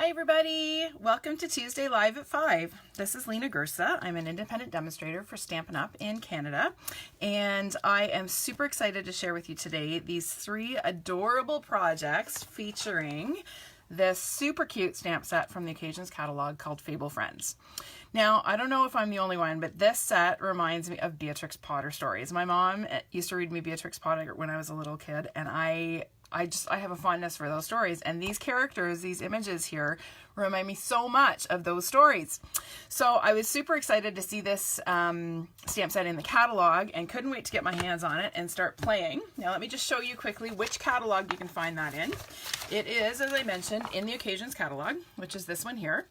Hi everybody, welcome to Tuesday Live at 5. This is Lena Gersa. I'm an independent demonstrator for Stampin' Up in Canada, and I am super excited to share with you today these 3 adorable projects featuring this super cute stamp set from the Occasions catalog called Fable Friends. Now, I don't know if I'm the only one, but this set reminds me of Beatrix Potter stories. My mom used to read me Beatrix Potter when I was a little kid, and I have a fondness for those stories, and these characters, these images here, remind me so much of those stories. So I was super excited to see this stamp set in the catalog and couldn't wait to get my hands on it and start playing. Now let me just show you quickly which catalog you can find that in. It is, as I mentioned, in the Occasions catalog, which is this one here,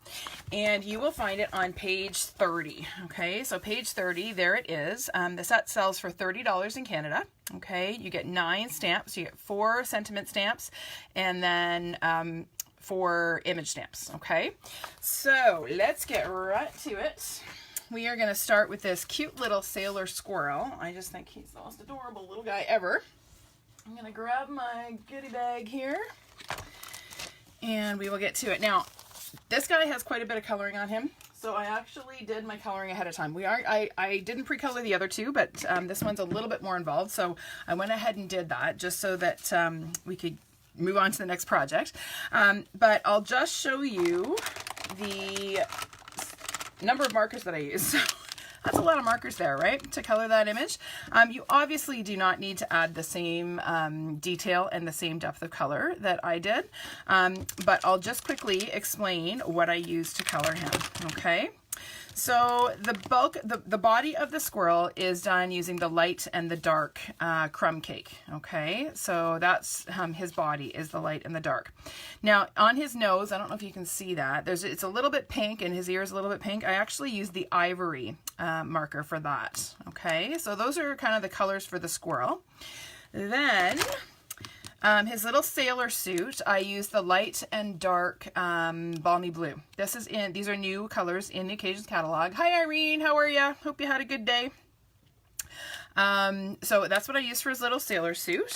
and you will find it on page 30. Okay, so page 30, there it is. The set sells for $30 in Canada. Okay, you get 9 stamps. You get 4 sentiment stamps and then 4 image stamps. Okay, so let's get right to it. We are going to start with this cute little sailor squirrel. I just think he's the most adorable little guy ever. I'm going to grab my goodie bag here and we will get to it. Now, this guy has quite a bit of coloring on him. So I actually did my coloring ahead of time. I didn't pre-color the other 2, but this one's a little bit more involved. So I went ahead and did that just so that we could move on to the next project. But I'll just show you the number of markers that I use. So that's a lot of markers there, right, to color that image. You obviously do not need to add the same detail and the same depth of color that I did, but I'll just quickly explain what I used to color him, okay? So the body of the squirrel is done using the light and the dark crumb cake, okay? So that's his body is the light and the dark. Now on his nose, I don't know if you can see that, it's a little bit pink and his ear is a little bit pink. I actually used the ivory marker for that, okay? So those are kind of the colors for the squirrel. Then his little sailor suit, I used the light and dark balmy blue. These are new colors in the Occasions catalog. Hi Irene, how are ya? Hope you had a good day. So that's what I used for his little sailor suit.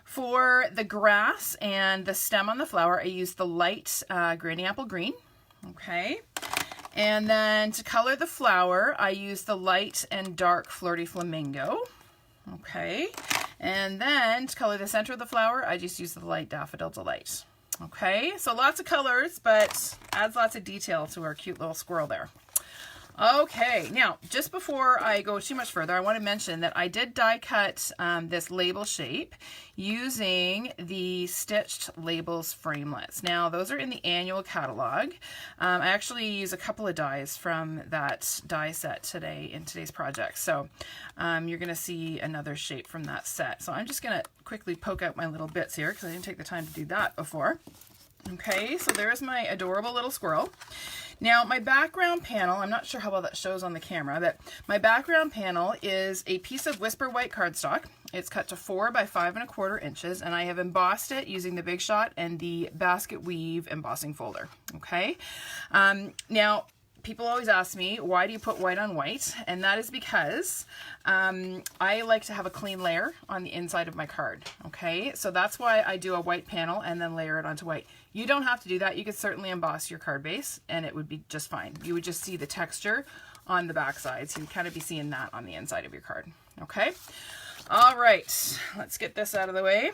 For the grass and the stem on the flower, I used the light granny apple green. Okay. And then to color the flower, I used the light and dark flirty flamingo. Okay. And then to color the center of the flower, I just use the light Daffodil Delight. Okay, so lots of colors, but adds lots of detail to our cute little squirrel there. Okay, now just before I go too much further, I want to mention that I did die cut this label shape using the stitched Labels Framelits. Now those are in the annual catalog. I actually use a couple of dies from that die set today in today's project. So you're going to see another shape from that set. So I'm just going to quickly poke out my little bits here because I didn't take the time to do that before. Okay, so there's my adorable little squirrel. Now my background panel, I'm not sure how well that shows on the camera, but my background panel is a piece of Whisper white cardstock. It's cut to 4 by 5 1/4 inches, and I have embossed it using the Big Shot and the Basket Weave embossing folder. Okay, now people always ask me, why do you put white on white? And that is because I like to have a clean layer on the inside of my card. Okay, so that's why I do a white panel and then layer it onto white. You don't have to do that. You could certainly emboss your card base and it would be just fine. You would just see the texture on the back side. So you'd kind of be seeing that on the inside of your card. Okay, all right, let's get this out of the way.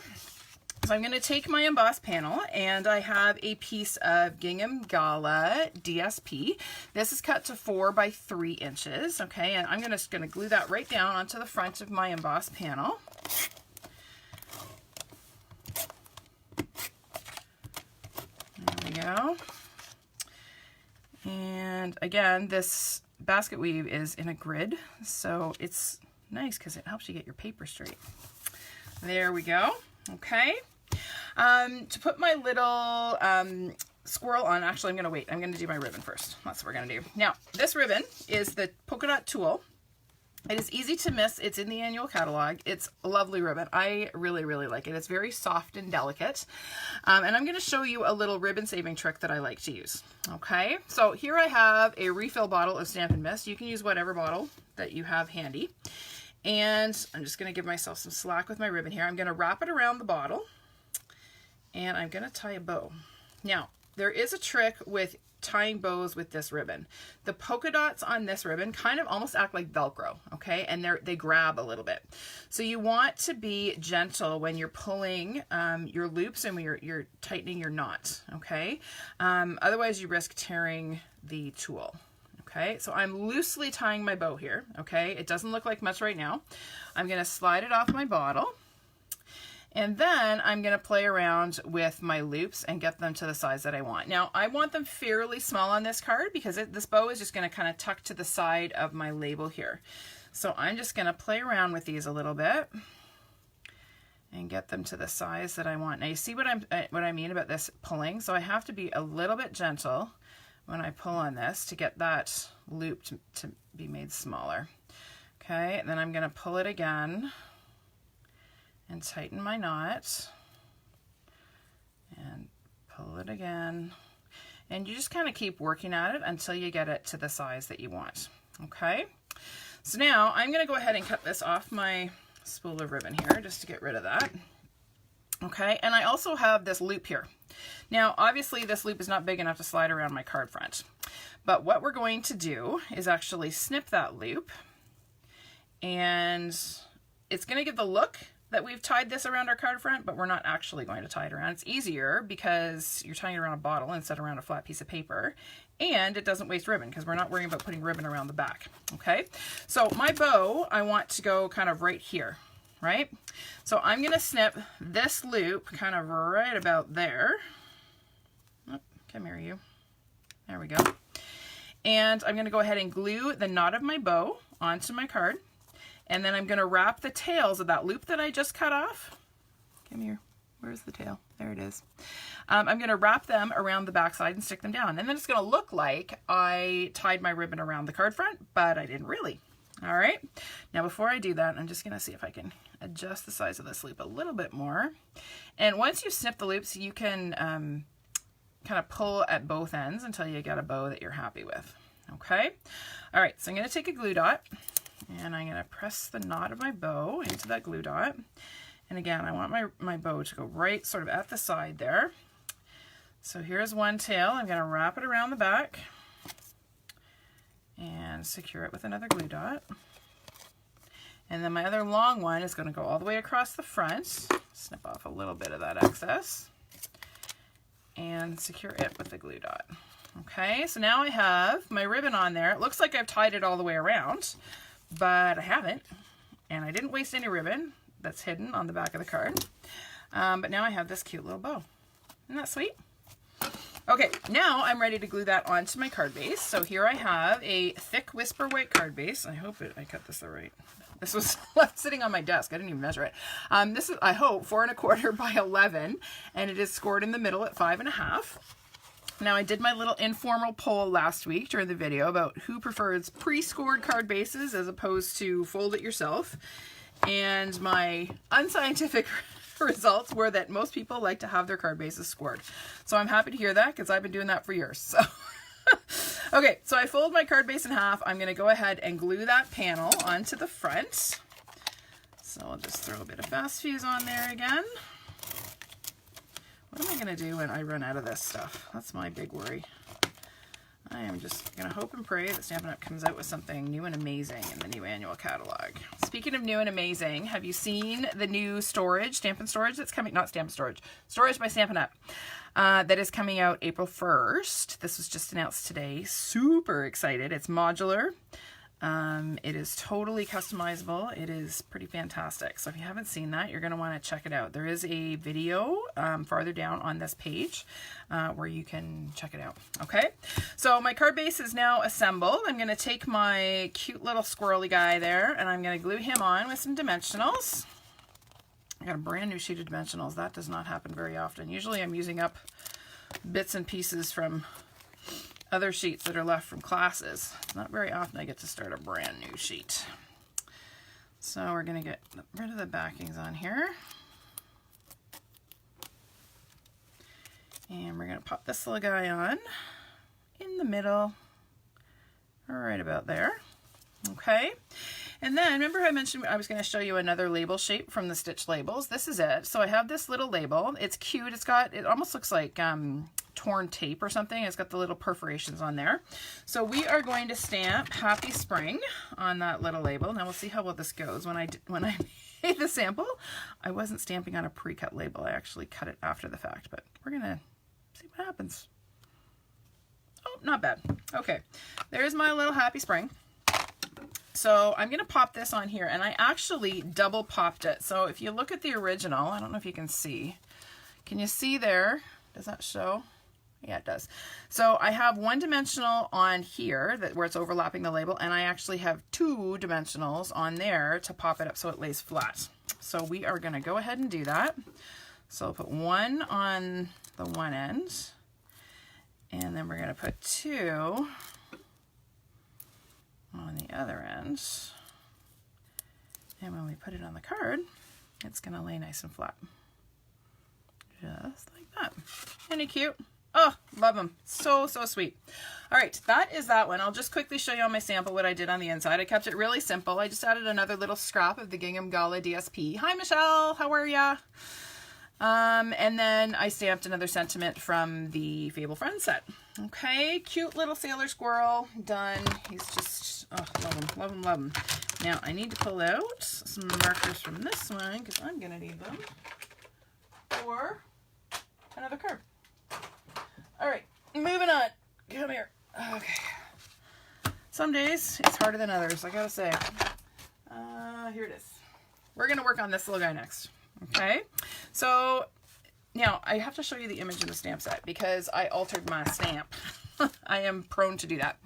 So I'm going to take my embossed panel and I have a piece of Gingham Gala DSP. This is cut to 4 by 3 inches. Okay, and I'm just going to glue that right down onto the front of my embossed panel. There we go. And again, this basket weave is in a grid, so it's nice because it helps you get your paper straight. There we go. Okay. To put my little squirrel on, actually I'm going to wait. I'm going to do my ribbon first. That's what we're going to do. Now, this ribbon is the polka dot Tulle. It is easy to miss. It's in the annual catalog. It's a lovely ribbon. I really, really like it. It's very soft and delicate. And I'm going to show you a little ribbon saving trick that I like to use. Okay, so here I have a refill bottle of Stampin' Mist. You can use whatever bottle that you have handy. And I'm just going to give myself some slack with my ribbon here. I'm going to wrap it around the bottle and I'm going to tie a bow. Now, there is a trick with tying bows with this ribbon. The polka dots on this ribbon kind of almost act like Velcro, okay? And they grab a little bit. So you want to be gentle when you're pulling your loops and when you're tightening your knot, okay? Otherwise you risk tearing the tulle. Okay, so I'm loosely tying my bow here, okay? It doesn't look like much right now. I'm gonna slide it off my bottle, and then I'm gonna play around with my loops and get them to the size that I want. Now, I want them fairly small on this card because this bow is just gonna kind of tuck to the side of my label here. So I'm just gonna play around with these a little bit and get them to the size that I want. Now you see what I mean about this pulling? So I have to be a little bit gentle when I pull on this to get that loop to be made smaller. Okay, and then I'm gonna pull it again and tighten my knot and pull it again. And you just kind of keep working at it until you get it to the size that you want. Okay, so now I'm gonna go ahead and cut this off my spool of ribbon here just to get rid of that. Okay, and I also have this loop here. Now, obviously this loop is not big enough to slide around my card front, but what we're going to do is actually snip that loop, and it's going to give the look that we've tied this around our card front, but we're not actually going to tie it around. It's easier because you're tying it around a bottle instead of around a flat piece of paper, and it doesn't waste ribbon because we're not worrying about putting ribbon around the back. Okay, so my bow, I want to go kind of right here. Right? So I'm going to snip this loop kind of right about there. Oh, come here, you. There we go. And I'm going to go ahead and glue the knot of my bow onto my card. And then I'm going to wrap the tails of that loop that I just cut off. Come here. Where's the tail? There it is. I'm going to wrap them around the backside and stick them down. And then it's going to look like I tied my ribbon around the card front, but I didn't really. All right, now before I do that, I'm just gonna see if I can adjust the size of this loop a little bit more. And once you snip the loops, you can kind of pull at both ends until you get a bow that you're happy with. Okay, all right, so I'm gonna take a glue dot and I'm gonna press the knot of my bow into that glue dot. And again, I want my bow to go right sort of at the side there. So here's one tail. I'm gonna wrap it around the back and secure it with another glue dot. And then my other long one is going to go all the way across the front, snip off a little bit of that excess, and secure it with the glue dot. Okay, so now I have my ribbon on there. It looks like I've tied it all the way around, but I haven't, and I didn't waste any ribbon that's hidden on the back of the card. But now I have this cute little bow. Isn't that sweet? Okay, now I'm ready to glue that onto my card base. So here I have a thick Whisper white card base. I hope I cut this the right. This was left sitting on my desk. I didn't even measure it. This is, I hope, 4 1/4 by 11, and it is scored in the middle at 5 1/2. Now I did my little informal poll last week during the video about who prefers pre-scored card bases as opposed to fold it yourself. And my unscientific results were that most people like to have their card bases scored. So I'm happy to hear that because I've been doing that for years. So okay, so I fold my card base in half. I'm going to go ahead and glue that panel onto the front. So I'll just throw a bit of fast fuse on there again. What am I going to do when I run out of this stuff? That's my big worry. I am just going to hope and pray that Stampin' Up! Comes out with something new and amazing in the new annual catalog. Speaking of new and amazing, have you seen the new storage, Stampin' Storage that's coming, not Stampin' Storage, Storage by Stampin' Up! That is coming out April 1st. This was just announced today. Super excited. It's modular. It is totally customizable. It is pretty fantastic. So if you haven't seen that, you're going to want to check it out. There is a video farther down on this page where you can check it out. Okay, so my card base is now assembled. I'm going to take my cute little squirrely guy there and I'm going to glue him on with some dimensionals. I got a brand new sheet of dimensionals. That does not happen very often. Usually I'm using up bits and pieces from other sheets that are left from classes. It's not very often I get to start a brand new sheet. So we're going to get rid of the backings on here. And we're going to pop this little guy on in the middle, right about there. Okay. And then remember I mentioned I was going to show you another label shape from the Stitch Labels. This is it. So I have this little label. It's cute. It almost looks like torn tape or something. It's got the little perforations on there. So we are going to stamp Happy Spring on that little label. Now we'll see how well this goes. When I made the sample, I wasn't stamping on a pre-cut label. I actually cut it after the fact, but we're gonna see what happens. Oh, not bad. Okay, there's my little Happy Spring. So I'm going to pop this on here, and I actually double popped it. So if you look at the original, I don't know if you can see. Can you see there? Does that show? Yeah, it does. So I have one dimensional on here where it's overlapping the label, and I actually have two dimensionals on there to pop it up so it lays flat. So we are going to go ahead and do that. So I'll put one on the one end, and then we're going to put two on the other end, and when we put it on the card, it's going to lay nice and flat, just like that. Isn't he cute? Oh, love him. So sweet. All right, that is that one. I'll just quickly show you on my sample what I did on the inside. I kept it really simple. I just added another little scrap of the Gingham Gala DSP. Hi, Michelle. How are ya? And then I stamped another sentiment from the Fable Friends set. Okay, cute little sailor squirrel, done. He's just, oh, love him. Now I need to pull out some markers from this one because I'm gonna need them for another card. All right, moving on. Come here. Okay. Some days it's harder than others, I gotta say. Here it is. We're gonna work on this little guy next. Okay, so now I have to show you the image in the stamp set because I altered my stamp. I am prone to do that.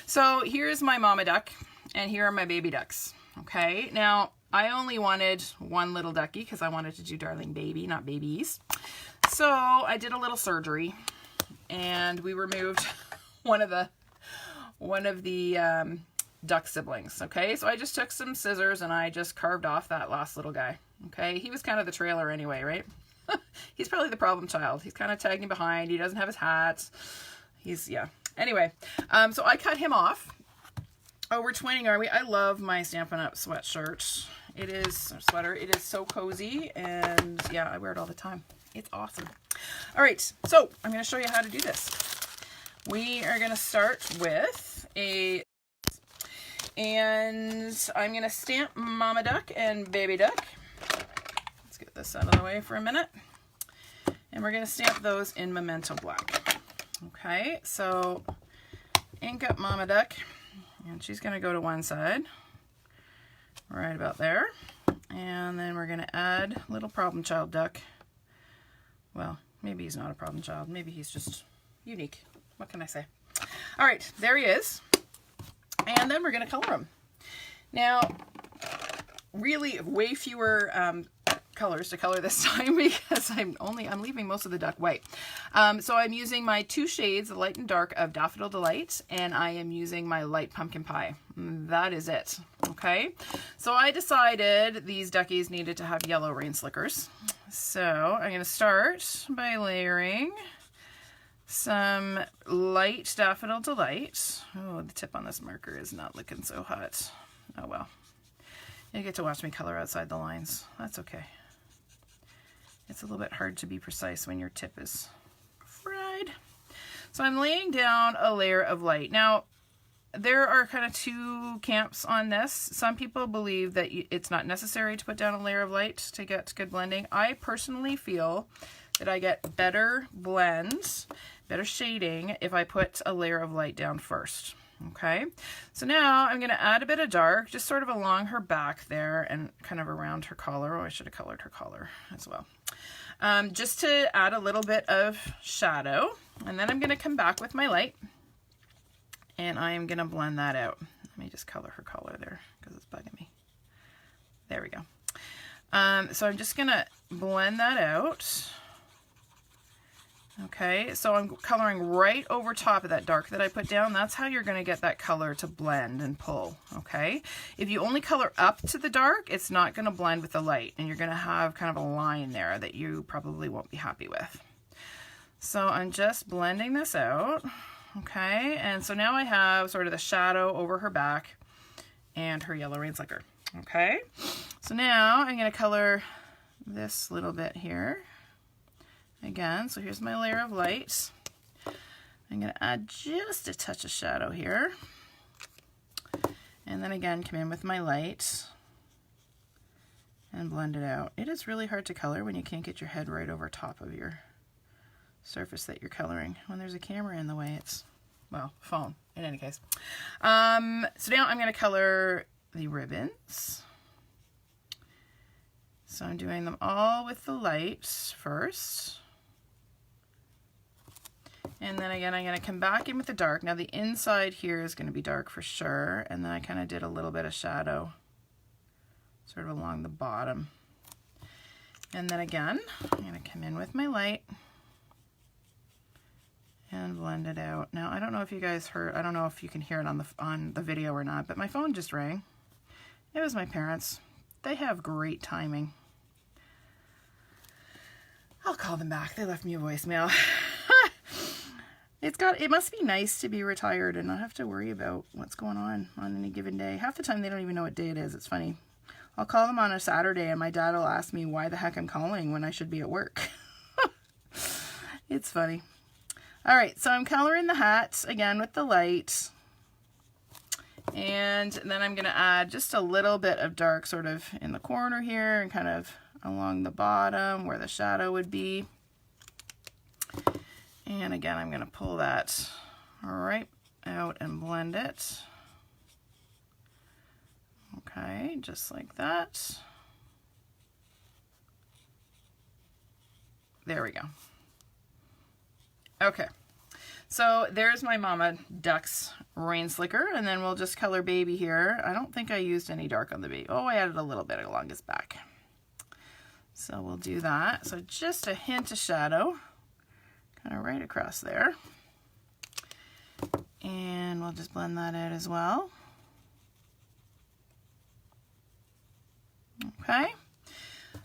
So here's my mama duck and here are my baby ducks. Okay, now I only wanted one little ducky because I wanted to do darling baby, not babies. So I did a little surgery and we removed one of the duck siblings. Okay, so I just took some scissors and I just carved off that last little guy. Okay, he was kind of the trailer anyway, right? He's probably the problem child. He's kind of tagging behind. He doesn't have his hat. Yeah. Anyway, so I cut him off. Oh, we're twinning, are we? I love my Stampin' Up sweatshirt. It is, or sweater. It is so cozy, and yeah, I wear it all the time. It's awesome. All right, so I'm going to show you how to do this. We are going to start with and I'm going to stamp Mama Duck and Baby Duck. Let's get this out of the way for a minute. And we're going to stamp those in Memento Black. Okay, so ink up Mama Duck, and she's going to go to one side, right about there. And then we're going to add little problem child duck. Well, maybe he's not a problem child. Maybe he's just unique. What can I say? All right, there he is. And then we're going to color him. Now, really way fewer colors to color this time because I'm leaving most of the duck white. So I'm using my two shades, the light and dark, of Daffodil Delight, and I am using my light pumpkin pie. That is it. Okay, so I decided these duckies needed to have yellow rain slickers. So I'm going to start by layering some light Daffodil Delight. Oh, the tip on this marker is not looking so hot. Oh well. You get to watch me color outside the lines. That's okay. It's a little bit hard to be precise when your tip is fried. So I'm laying down a layer of light. Now, there are kind of two camps on this. Some people believe that it's not necessary to put down a layer of light to get good blending. I personally feel that I get better blends, better shading, if I put a layer of light down first. Okay, so now I'm going to add a bit of dark, just sort of along her back there and kind of around her collar. Oh, I should have colored her collar as well. Just to add a little bit of shadow. And then I'm going to come back with my light and I'm going to blend that out. Let me just color her collar there because it's bugging me. There we go. So I'm just going to blend that out. Okay, so I'm coloring right over top of that dark that I put down. That's how you're going to get that color to blend and pull, okay? If you only color up to the dark, it's not going to blend with the light, and you're going to have kind of a line there that you probably won't be happy with. So I'm just blending this out, okay? And so now I have sort of the shadow over her back and her yellow rain slicker, okay? So now I'm going to color this little bit here. Again, so here's my layer of light. I'm going to add just a touch of shadow here. And then again, come in with my light and blend it out. It is really hard to color when you can't get your head right over top of your surface that you're coloring. When there's a camera in the way, it's, well, phone in any case. So now I'm going to color the ribbons. So I'm doing them all with the lights first. And then again, I'm going to come back in with the dark. Now the inside here is going to be dark for sure. And then I kind of did a little bit of shadow sort of along the bottom. And then again, I'm going to come in with my light and blend it out. Now, I don't know if you guys heard, I don't know if you can hear it on the video or not, but my phone just rang. It was my parents. They have great timing. I'll call them back. They left me a voicemail. It must be nice to be retired and not have to worry about what's going on any given day. Half the time they don't even know what day it is. It's funny. I'll call them on a Saturday and my dad will ask me why the heck I'm calling when I should be at work. It's funny. All right, so I'm coloring the hat again with the light. And then I'm going to add just a little bit of dark sort of in the corner here and kind of along the bottom where the shadow would be. And again, I'm going to pull that right out and blend it. Okay, just like that. There we go. Okay, so there's my Mama Duck's rain slicker, and then we'll just color baby here. I don't think I used any dark on the baby. Oh, I added a little bit along his back. So we'll do that. So just a hint of shadow, kind of right across there. And we'll just blend that out as well. Okay,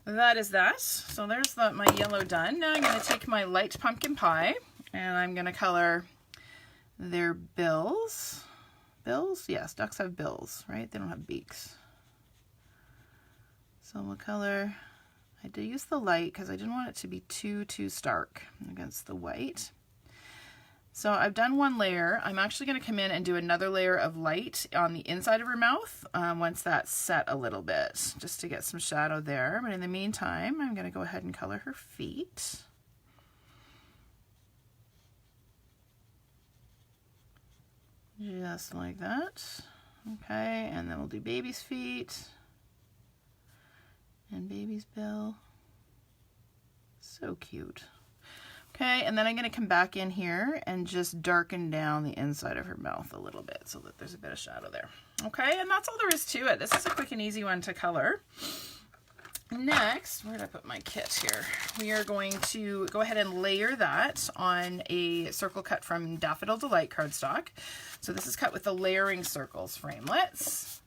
that is that. So there's my yellow done. Now I'm going to take my light pumpkin pie and I'm going to color their bills. Bills? Yes, ducks have bills, right? They don't have beaks. So we'll color, I did use the light because I didn't want it to be too stark against the white. So I've done one layer. I'm actually going to come in and do another layer of light on the inside of her mouth once that's set a little bit, just to get some shadow there. But in the meantime, I'm going to go ahead and color her feet. Just like that. Okay, and then we'll do baby's feet and baby's bill. So cute. Okay, and then I'm going to come back in here and just darken down the inside of her mouth a little bit so that there's a bit of shadow there. Okay, and that's all there is to it. This is a quick and easy one to color. Next, where did I put my kit here? We are going to go ahead and layer that on a circle cut from Daffodil Delight cardstock. So this is cut with the layering circles framelits.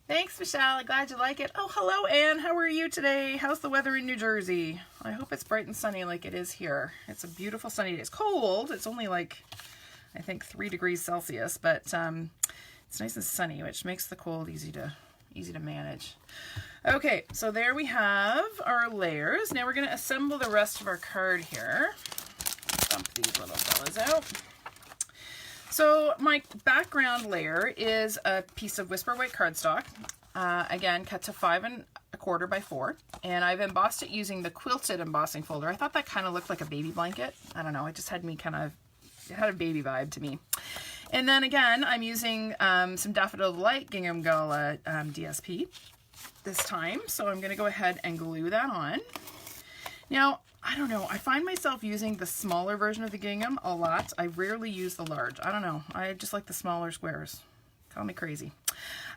Thanks, Michelle. Glad you like it. Oh, hello, Anne. How are you today? How's the weather in New Jersey? I hope it's bright and sunny like it is here. It's a beautiful sunny day. It's cold. It's only like, I think, 3 degrees Celsius, but it's nice and sunny, which makes the cold easy to manage. Okay, so there we have our layers. Now we're going to assemble the rest of our card here. Dump these little fellas out. So my background layer is a piece of Whisper White cardstock, again cut to 5 1/4 by 4, and I've embossed it using the quilted embossing folder. I thought that kind of looked like a baby blanket. I don't know, it just had me it had a baby vibe to me. And then again, I'm using some Daffodil Delight Gingham Gala DSP this time, so I'm going to go ahead and glue that on. Now, I don't know, I find myself using the smaller version of the gingham a lot. I rarely use the large. I don't know, I just like the smaller squares. Call me crazy.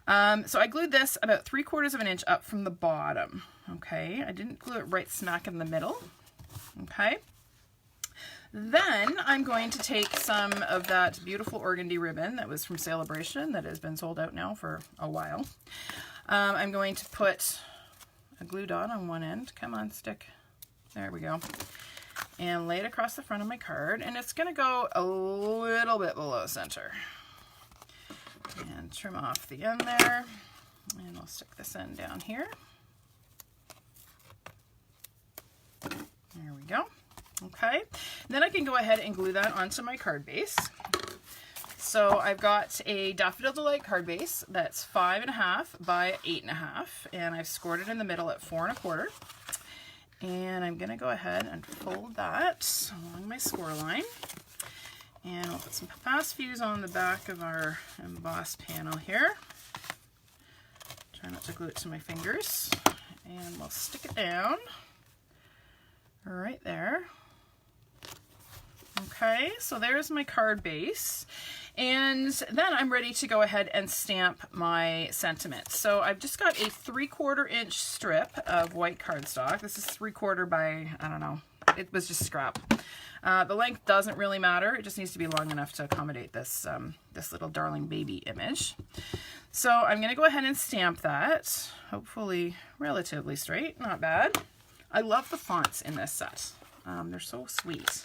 So I glued this about 3/4 of an inch up from the bottom. Okay, I didn't glue it right smack in the middle. Okay. Then I'm going to take some of that beautiful organdy ribbon that was from Celebration that has been sold out now for a while. I'm going to put a glue dot on one end. Come on, stick. There we go. And lay it across the front of my card, and it's going to go a little bit below center. And trim off the end there, and I'll stick this end down here. There we go. Okay, and then I can go ahead and glue that onto my card base. So I've got a Daffodil Delight card base that's 5.5 by 8.5, and I've scored it in the middle at 4.25. And I'm gonna go ahead and fold that along my score line. And we'll put some fast fuse on the back of our embossed panel here. Try not to glue it to my fingers. And we'll stick it down right there. Okay, so there's my card base. And then I'm ready to go ahead and stamp my sentiment. So I've just got a 3/4 inch strip of white cardstock. This is 3/4 by, I don't know, it was just scrap. The length doesn't really matter. It just needs to be long enough to accommodate this, this little darling baby image. So I'm gonna go ahead and stamp that, hopefully relatively straight, not bad. I love the fonts in this set. They're so sweet.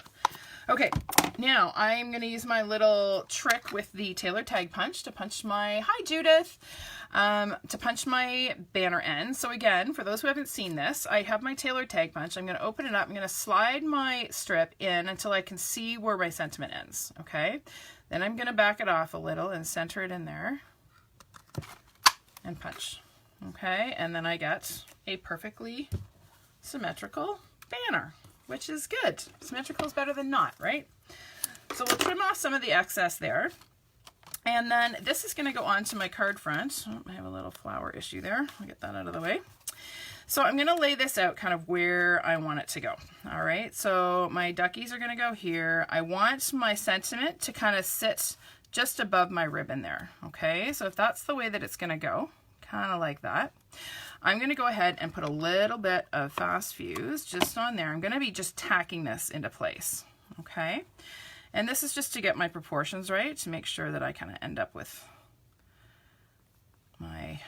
Okay, now I'm going to use my little trick with the Tailor Tag Punch to punch my, hi Judith, to punch my banner end. So again, for those who haven't seen this, I have my Tailor Tag Punch. I'm going to open it up. I'm going to slide my strip in until I can see where my sentiment ends, okay? Then I'm going to back it off a little and center it in there and punch, okay? And then I get a perfectly symmetrical banner, which is good. Symmetrical is better than not, right? So we'll trim off some of the excess there. And then this is going to go onto my card front. Oh, I have a little flower issue there. I'll get that out of the way. So I'm going to lay this out kind of where I want it to go. All right, so my duckies are going to go here. I want my sentiment to kind of sit just above my ribbon there. Okay, so if that's the way that it's going to go, kind of like that, I'm going to go ahead and put a little bit of fast fuse just on there. I'm going to be just tacking this into place, okay? And this is just to get my proportions right, to make sure that I kind of end up with my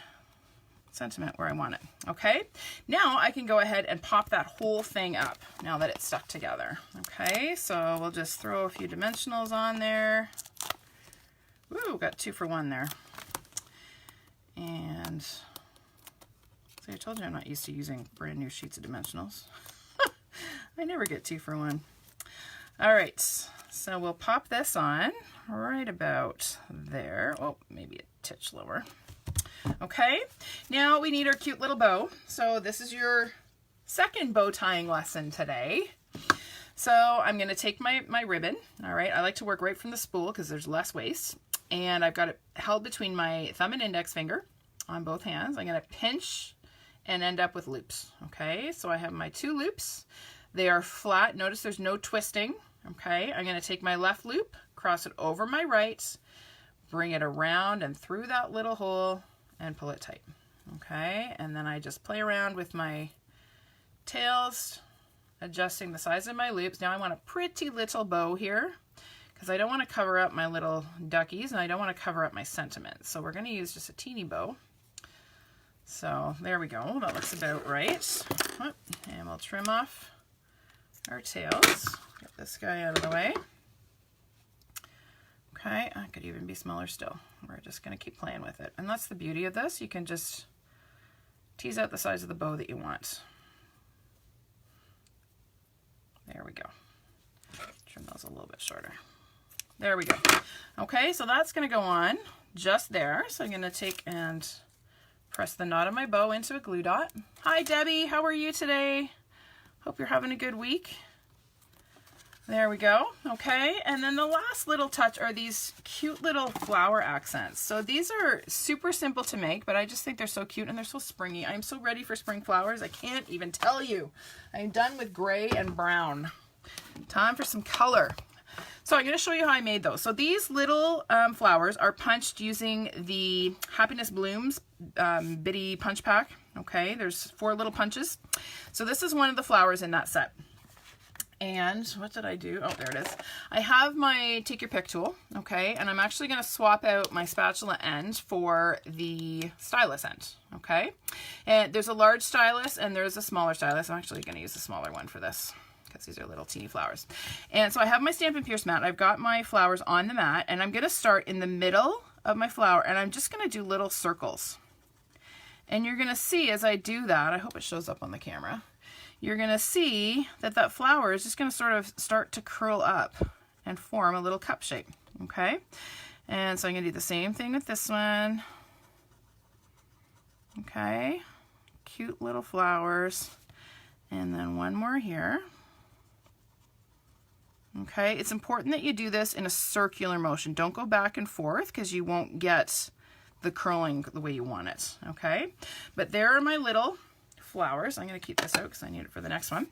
sentiment where I want it, okay? Now I can go ahead and pop that whole thing up now that it's stuck together, okay? So we'll just throw a few dimensionals on there. Woo, got 2 for 1 there. And I told you I'm not used to using brand new sheets of dimensionals. I never get 2 for 1. All right, so we'll pop this on right about there. Oh, maybe a titch lower. Okay, now we need our cute little bow. So this is your second bow tying lesson today. So I'm gonna take my ribbon, all right? I like to work right from the spool because there's less waste. And I've got it held between my thumb and index finger on both hands. I'm gonna pinch and end up with loops, okay? So I have my 2 loops. They are flat. Notice there's no twisting, okay? I'm gonna take my left loop, cross it over my right, bring it around and through that little hole and pull it tight, okay? And then I just play around with my tails, adjusting the size of my loops. Now I want a pretty little bow here because I don't want to cover up my little duckies and I don't want to cover up my sentiment. So we're gonna use just a teeny bow. So there we go, that looks about right. And we'll trim off our tails. Get this guy out of the way. Okay, I could even be smaller still. We're just gonna keep playing with it. And that's the beauty of this. You can just tease out the size of the bow that you want. There we go. Trim those a little bit shorter. There we go. Okay, so that's gonna go on just there. So I'm gonna take and press the knot of my bow into a glue dot. Hi Debbie, how are you today? Hope you're having a good week. There we go. Okay, and then the last little touch are these cute little flower accents. So these are super simple to make, but I just think they're so cute and they're so springy. I'm so ready for spring flowers. I can't even tell you. I'm done with gray and brown. Time for some color. So I'm going to show you how I made those. So these little flowers are punched using the Happiness Blooms Bitty Punch Pack. Okay, there's 4 little punches. So this is one of the flowers in that set. And what did I do? Oh, there it is. I have my Take Your Pick tool, okay, and I'm actually going to swap out my spatula end for the stylus end, okay? And there's a large stylus and there's a smaller stylus. I'm actually going to use the smaller one for this because these are little teeny flowers. And so I have my Stampin' Pierce mat. I've got my flowers on the mat, and I'm going to start in the middle of my flower, and I'm just going to do little circles. And you're going to see as I do that, I hope it shows up on the camera, you're going to see that that flower is just going to sort of start to curl up and form a little cup shape, okay? And so I'm going to do the same thing with this one. Okay, cute little flowers. And then one more here. Okay, it's important that you do this in a circular motion. Don't go back and forth because you won't get the curling the way you want it, okay? But there are my little flowers. I'm going to keep this out because I need it for the next one.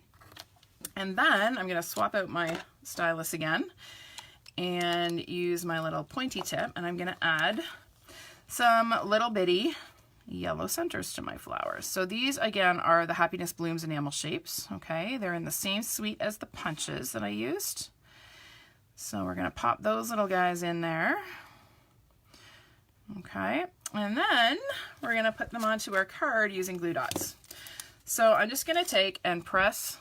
And then I'm going to swap out my stylus again and use my little pointy tip, and I'm going to add some little bitty yellow centers to my flowers. So these again are the Happiness Blooms enamel shapes, okay? They're in the same suite as the punches that I used. So we're going to pop those little guys in there. Okay, and then we're going to put them onto our card using glue dots. So I'm just going to take and press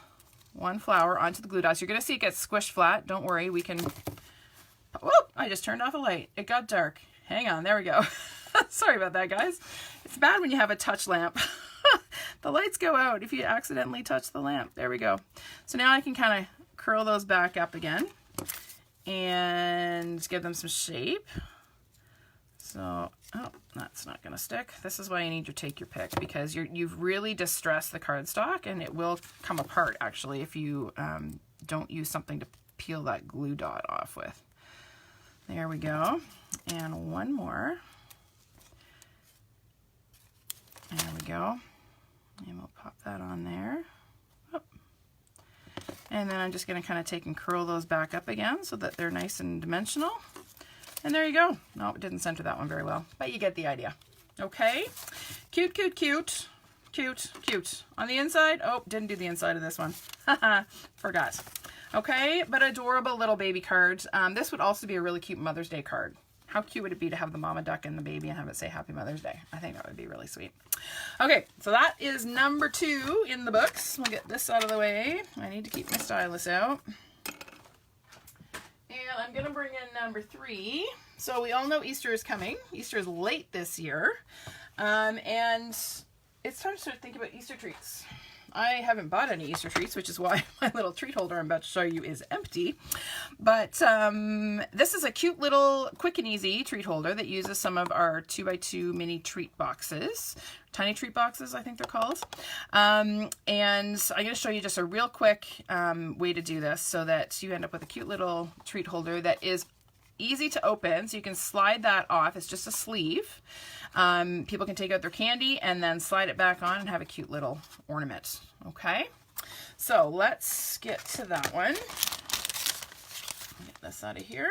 one flower onto the glue dots. You're going to see it gets squished flat. Don't worry, we can... Whoop! I just turned off a light. It got dark. Hang on, there we go. Sorry about that, guys. It's bad when you have a touch lamp. The lights go out if you accidentally touch the lamp. There we go. So now I can kind of curl those back up again and give them some shape. So, oh, that's not going to stick. This is why you need to take your pick, because you've really distressed the cardstock, and it will come apart actually if you don't use something to peel that glue dot off with. There we go. And one more. There we go. And we'll pop that on there. Oh. And then I'm just going to kind of take and curl those back up again so that they're nice and dimensional. And there you go. No, it didn't center that one very well, but you get the idea. Okay. Cute, cute, cute. Cute, cute. On the inside, oh, didn't do the inside of this one. Forgot. Okay, but adorable little baby cards. This would also be a really cute Mother's Day card. How cute would it be to have the mama duck and the baby and have it say Happy Mother's Day? I think that would be really sweet. Okay, so that is number 2 in the books. We'll get this out of the way. I need to keep my stylus out. And I'm going to bring in number 3. So we all know Easter is coming. Easter is late this year. And it's time to start thinking about Easter treats. I haven't bought any Easter treats, which is why my little treat holder I'm about to show you is empty. But this is a cute little quick and easy treat holder that uses some of our 2x2 mini treat boxes. Tiny treat boxes, I think they're called. And I'm going to show you just a real quick way to do this so that you end up with a cute little treat holder that is easy to open. So you can slide that off. It's just a sleeve. People can take out their candy and then slide it back on and have a cute little ornament. Okay, so let's get to that one. Get this out of here.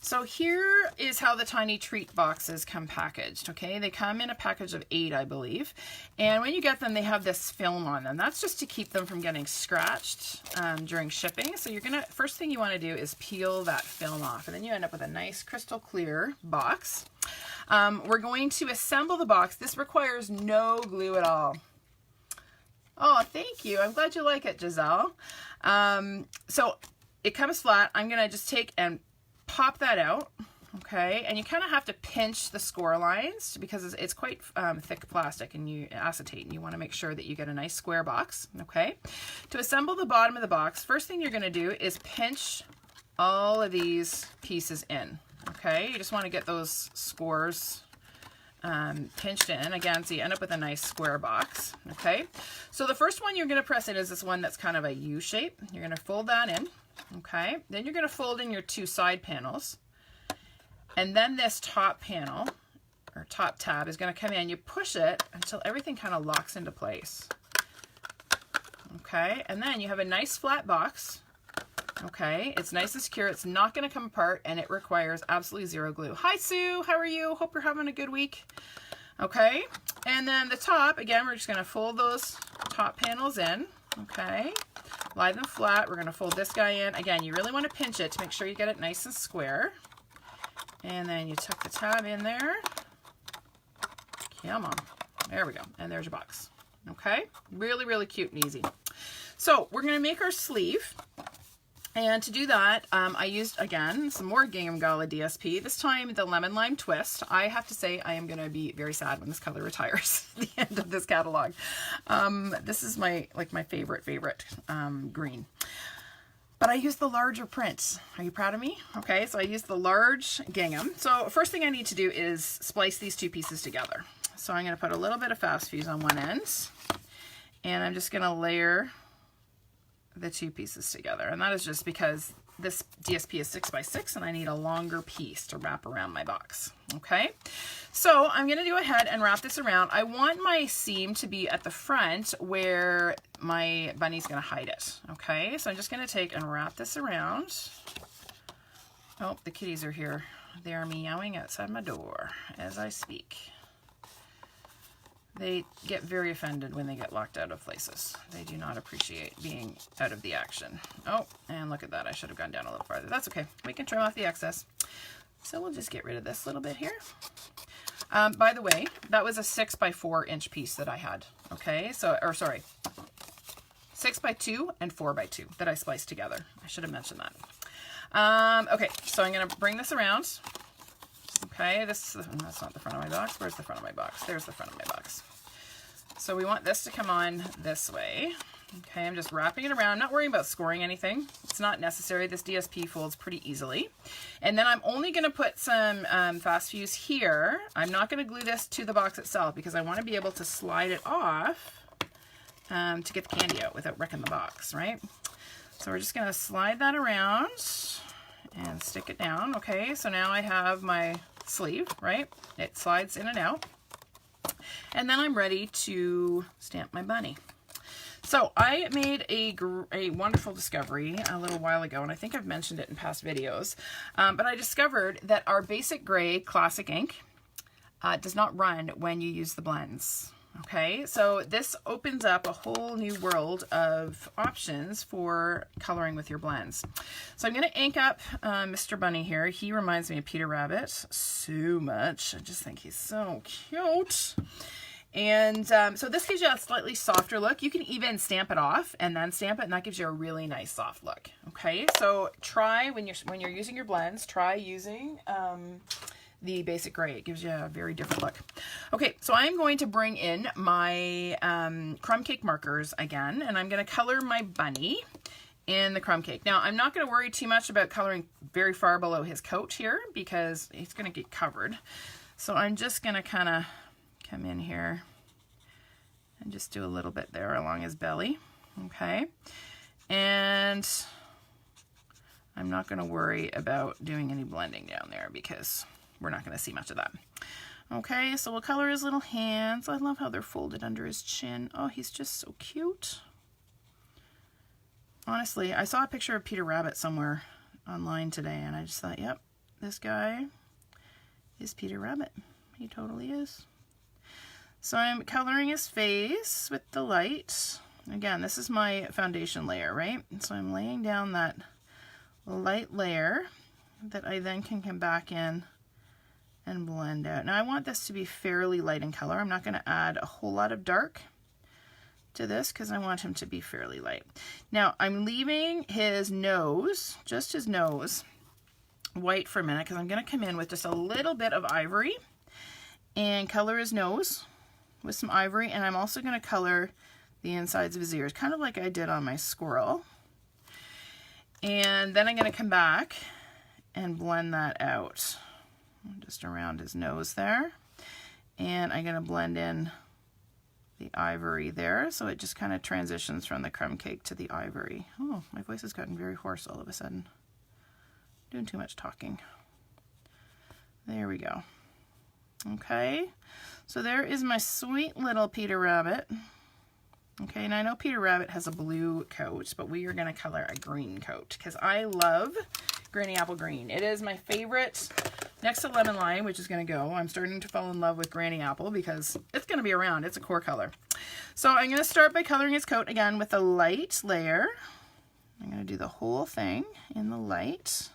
So here is how the tiny treat boxes come packaged, okay? They come in a package of 8, I believe. And when you get them, they have this film on them. That's just to keep them from getting scratched during shipping. So you're gonna, first thing you wanna do is peel that film off, and then you end up with a nice crystal clear box. We're going to assemble the box. This requires no glue at all. Oh, thank you. I'm glad you like it, Giselle. So it comes flat. I'm gonna just take and pop that out, okay? And you kind of have to pinch the score lines because it's quite thick plastic and acetate, and you want to make sure that you get a nice square box, okay? To assemble the bottom of the box, first thing you're going to do is pinch all of these pieces in, okay? You just want to get those scores pinched in again, so you end up with a nice square box, okay? So the first one you're going to press in is this one that's kind of a U shape. You're going to fold that in. Okay, then you're going to fold in your 2 side panels, and then this top panel or top tab is going to come in. You push it until everything kind of locks into place. Okay, and then you have a nice flat box. Okay, it's nice and secure. It's not going to come apart, and it requires absolutely 0 glue. Hi Sue, how are you? Hope you're having a good week. Okay, and then the top, again, we're just going to fold those top panels in. Okay, lie them flat. We're going to fold this guy in. Again, you really want to pinch it to make sure you get it nice and square. And then you tuck the tab in there. Come on. There we go. And there's your box. Okay, really, really cute and easy. So we're going to make our sleeve. And to do that, I used, again, some more Gingham Gala DSP, this time the Lemon Lime Twist. I have to say I am going to be very sad when this color retires at the end of this catalog. This is my favorite green. But I used the larger print. Are you proud of me? Okay, so I used the large Gingham. So first thing I need to do is splice these two pieces together. So I'm going to put a little bit of fast fuse on one end, and I'm just going to layer the two pieces together, and that is just because this DSP is 6x6 and I need a longer piece to wrap around my box. Okay, so I'm going to go ahead and wrap this around. I want my seam to be at the front where my bunny's going to hide it. Okay, so I'm just going to take and wrap this around. Oh, the kitties are here. They are meowing outside my door as I speak. They get very offended when they get locked out of places. They do not appreciate being out of the action. Oh, and look at that. I should have gone down a little farther. That's okay. We can trim off the excess. So we'll just get rid of this little bit here. By the way, that was a 6x4 inch piece that I had. Okay, so, or sorry, 6x2 and 4x2 that I spliced together. I should have mentioned that. Okay, so I'm going to bring this around. Okay, that's not the front of my box. Where's the front of my box? There's the front of my box. So we want this to come on this way. Okay, I'm just wrapping it around. I'm not worrying about scoring anything. It's not necessary. This DSP folds pretty easily. And then I'm only going to put some fast fuse here. I'm not going to glue this to the box itself because I want to be able to slide it off to get the candy out without wrecking the box, right? So we're just going to slide that around and stick it down. Okay, so now I have my sleeve, right? It slides in and out. And then I'm ready to stamp my bunny. So I made a wonderful discovery a little while ago, and I think I've mentioned it in past videos, but I discovered that our basic gray classic ink does not run when you use the blends. Okay, so this opens up a whole new world of options for coloring with your blends. So I'm going to ink up Mr. Bunny here. He reminds me of Peter Rabbit so much. I just think he's so cute. And so this gives you a slightly softer look. You can even stamp it off and then stamp it, and that gives you a really nice soft look. Okay, so try when you're using your blends, try using the basic gray. It gives you a very different look. Okay, so I'm going to bring in my crumb cake markers again, and I'm going to color my bunny in the crumb cake. Now, I'm not going to worry too much about coloring very far below his coat here because he's going to get covered. So I'm just going to kind of come in here and just do a little bit there along his belly. Okay, and I'm not going to worry about doing any blending down there because we're not going to see much of that. Okay, so we'll color his little hands. I love how they're folded under his chin. Oh, he's just so cute. Honestly, I saw a picture of Peter Rabbit somewhere online today, and I just thought, yep, this guy is Peter Rabbit. He totally is. So I'm coloring his face with the light. Again, this is my foundation layer, right? So I'm laying down that light layer that I then can come back in and blend out. Now I want this to be fairly light in color. I'm not going to add a whole lot of dark to this because I want him to be fairly light. Now I'm leaving his nose, just his nose, white for a minute because I'm going to come in with just a little bit of ivory and color his nose with some ivory, and I'm also going to color the insides of his ears, kind of like I did on my squirrel. And then I'm going to come back and blend that out just around his nose there, and I'm going to blend in the ivory there so it just kind of transitions from the crumb cake to the ivory. Oh, my voice has gotten very hoarse all of a sudden. Doing too much talking. There we go. Okay, so there is my sweet little Peter Rabbit. Okay, and I know Peter Rabbit has a blue coat, but we are going to color a green coat because I love Granny Apple Green. It is my favorite next to Lemon Lime, which is going to go. I'm starting to fall in love with Granny Apple because it's going to be around. It's a core color. So I'm going to start by coloring his coat again with a light layer. I'm going to do the whole thing in the light.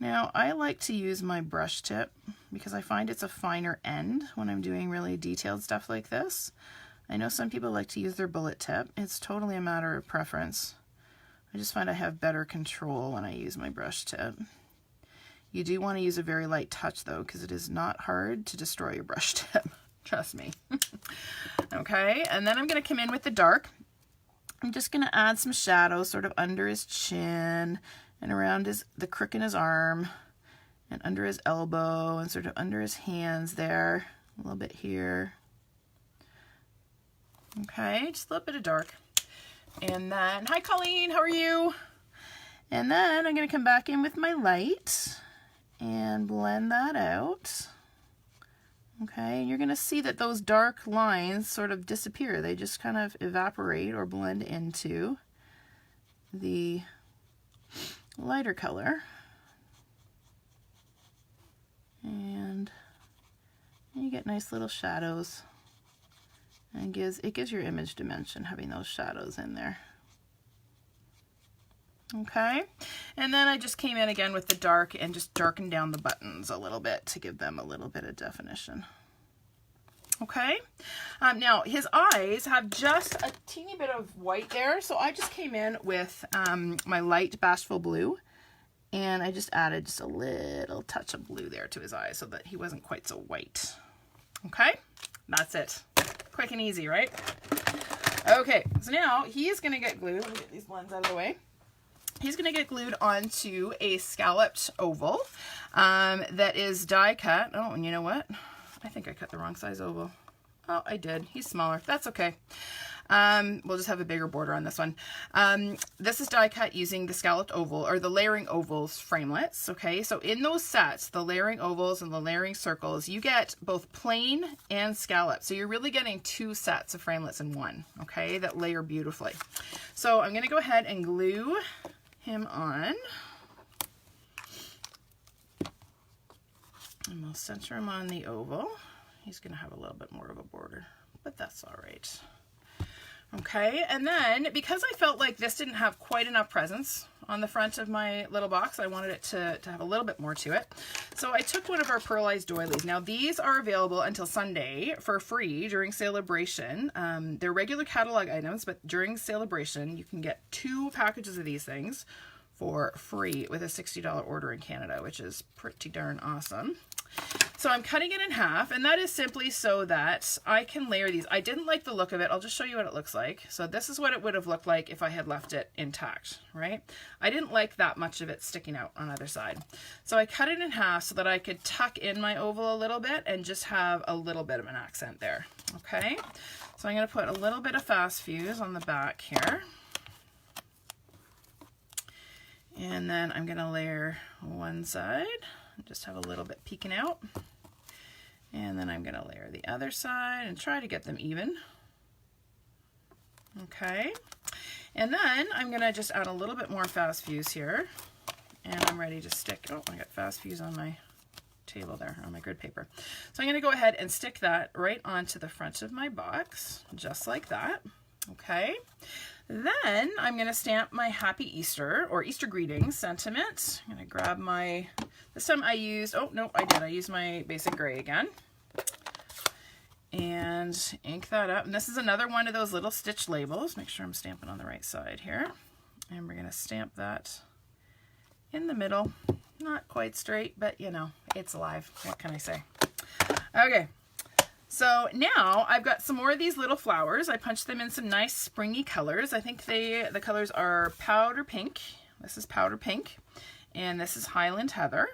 Now, I like to use my brush tip because I find it's a finer end when I'm doing really detailed stuff like this. I know some people like to use their bullet tip. It's totally a matter of preference. I just find I have better control when I use my brush tip. You do want to use a very light touch though, because it is not hard to destroy your brush tip. Trust me. Okay, and then I'm going to come in with the dark. I'm just going to add some shadows sort of under his chin and around the crook in his arm and under his elbow and sort of under his hands there. A little bit here. Okay, just a little bit of dark. And then, hi Colleen, how are you? And then I'm going to come back in with my light and blend that out. Okay, and you're going to see that those dark lines sort of disappear. They just kind of evaporate or blend into the lighter color. And you get nice little shadows. And it gives your image dimension having those shadows in there. Okay, and then I just came in again with the dark and just darkened down the buttons a little bit to give them a little bit of definition. Okay, now his eyes have just a teeny bit of white there, so I just came in with my light Bashful Blue, and I just added just a little touch of blue there to his eyes so that he wasn't quite so white. Okay, that's it. Quick and easy, right? Okay, so now he is going to get glued. Let me get these blends out of the way. He's going to get glued onto a scalloped oval that is die cut. Oh, and you know what? I think I cut the wrong size oval. Oh, I did. He's smaller. That's okay. We'll just have a bigger border on this one. This is die cut using the scalloped oval or the layering ovals framelits. Okay, so in those sets, the layering ovals and the layering circles, you get both plain and scallop. So you're really getting two sets of framelits in one, okay, that layer beautifully. So I'm going to go ahead and glue him on. And we'll center him on the oval. He's going to have a little bit more of a border, but that's all right. Okay, and then because I felt like this didn't have quite enough presence on the front of my little box, I wanted it to have a little bit more to it. So I took one of our pearlized doilies. Now these are available until Sunday for free during Celebration. They're regular catalog items, but during Celebration you can get 2 packages of these things for free with a $60 order in Canada, which is pretty darn awesome. So I'm cutting it in half, and that is simply so that I can layer these. I didn't like the look of it. I'll just show you what it looks like. So this is what it would have looked like if I had left it intact, right? I didn't like that much of it sticking out on either side. So I cut it in half so that I could tuck in my oval a little bit and just have a little bit of an accent there, okay? So I'm going to put a little bit of fast fuse on the back here. And then I'm going to layer one side. Just have a little bit peeking out, and then I'm going to layer the other side and try to get them even. Okay, and then I'm going to just add a little bit more fast fuse here, and I'm ready to stick. Oh, I got fast fuse on my table there, on my grid paper. So I'm going to go ahead and stick that right onto the front of my box, just like that. Okay, then I'm going to stamp my Happy Easter or Easter Greetings sentiment. I'm going to grab my, this time I used, oh no, I used my basic gray again. And ink that up. And this is another one of those little stitch labels. Make sure I'm stamping on the right side here. And we're going to stamp that in the middle. Not quite straight, but you know, it's alive. What can I say? Okay. So now I've got some more of these little flowers. I punched them in some nice springy colors. I think the colors are Powder Pink. This is Powder Pink. And this is Highland Heather.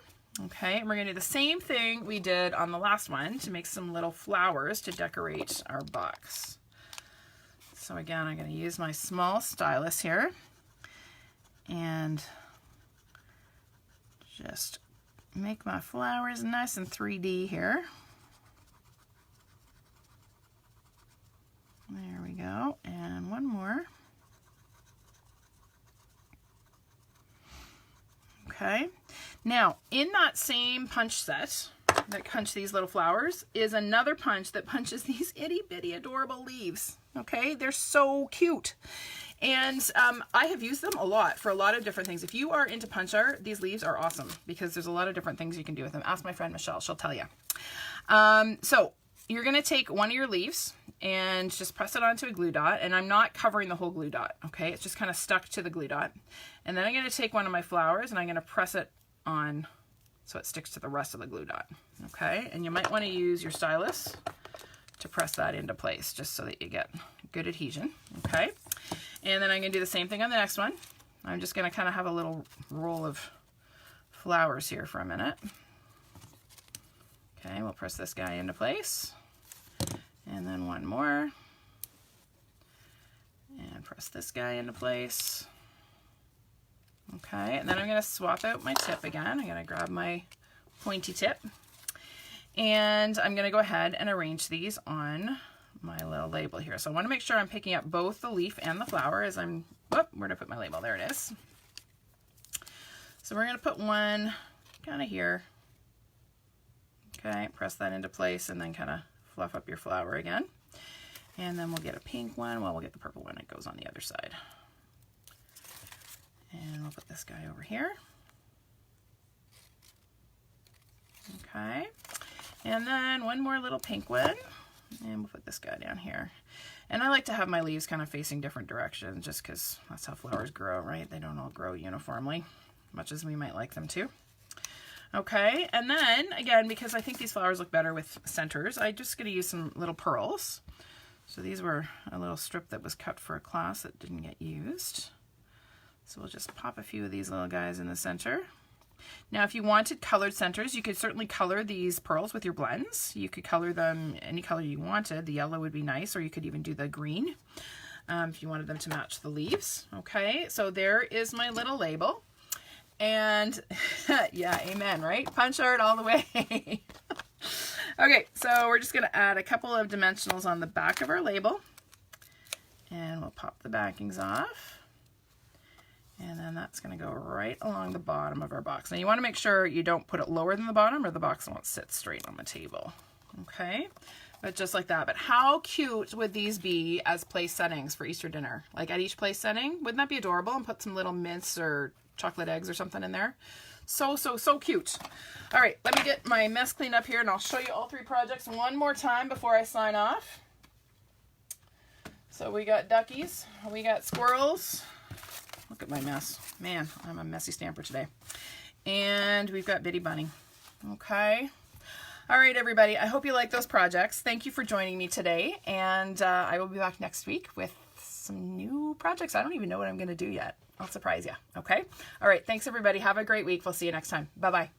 Okay, and we're going to do the same thing we did on the last one to make some little flowers to decorate our box. So again, I'm going to use my small stylus here and just make my flowers nice and 3D here. There we go, and one more. Okay, now in that same punch set that punch these little flowers is another punch that punches these itty bitty adorable leaves. Okay, they're so cute. And I have used them a lot for a lot of different things. If you are into punch art, these leaves are awesome because there's a lot of different things you can do with them. Ask my friend Michelle, she'll tell you. So you're going to take one of your leaves and just press it onto a glue dot. And I'm not covering the whole glue dot, okay? It's just kind of stuck to the glue dot. And then I'm going to take one of my flowers and I'm going to press it on so it sticks to the rest of the glue dot, okay? And you might want to use your stylus to press that into place just so that you get good adhesion, okay? And then I'm going to do the same thing on the next one. I'm just going to kind of have a little roll of flowers here for a minute. Okay, we'll press this guy into place. And then one more. And press this guy into place. Okay, and then I'm going to swap out my tip again. I'm going to grab my pointy tip. And I'm going to go ahead and arrange these on my little label here. So I want to make sure I'm picking up both the leaf and the flower as I'm, whoop, where did I put my label? There it is. So we're going to put one kind of here. Okay, press that into place and then kind of fluff up your flower again. And then we'll get a pink one. Well, we'll get the purple one. It goes on the other side. And we'll put this guy over here. Okay. And then one more little pink one. And we'll put this guy down here. And I like to have my leaves kind of facing different directions just because that's how flowers grow, right? They don't all grow uniformly, much as we might like them to. Okay, and then again, because I think these flowers look better with centers, I'm just going to use some little pearls. So these were a little strip that was cut for a class that didn't get used. So we'll just pop a few of these little guys in the center. Now, if you wanted colored centers, you could certainly color these pearls with your blends. You could color them any color you wanted. The yellow would be nice, or you could even do the green if you wanted them to match the leaves. Okay, so there is my little label. And yeah, amen, right? Punch art all the way. Okay, so we're just going to add a couple of dimensionals on the back of our label. And we'll pop the backings off. And then that's going to go right along the bottom of our box. Now you want to make sure you don't put it lower than the bottom or the box won't sit straight on the table. Okay, but just like that. But how cute would these be as place settings for Easter dinner? Like at each place setting, wouldn't that be adorable? And put some little mints or chocolate eggs or something in there. So cute. All right, let me get my mess cleaned up here and I'll show you all three projects one more time before I sign off. So we got duckies, we got squirrels. Look at my mess. Man, I'm a messy stamper today. And we've got Bitty Bunny. Okay. All right, everybody. I hope you like those projects. Thank you for joining me today. And I will be back next week with some new projects. I don't even know what I'm going to do yet. I'll surprise you. Okay. All right. Thanks, everybody. Have a great week. We'll see you next time. Bye-bye.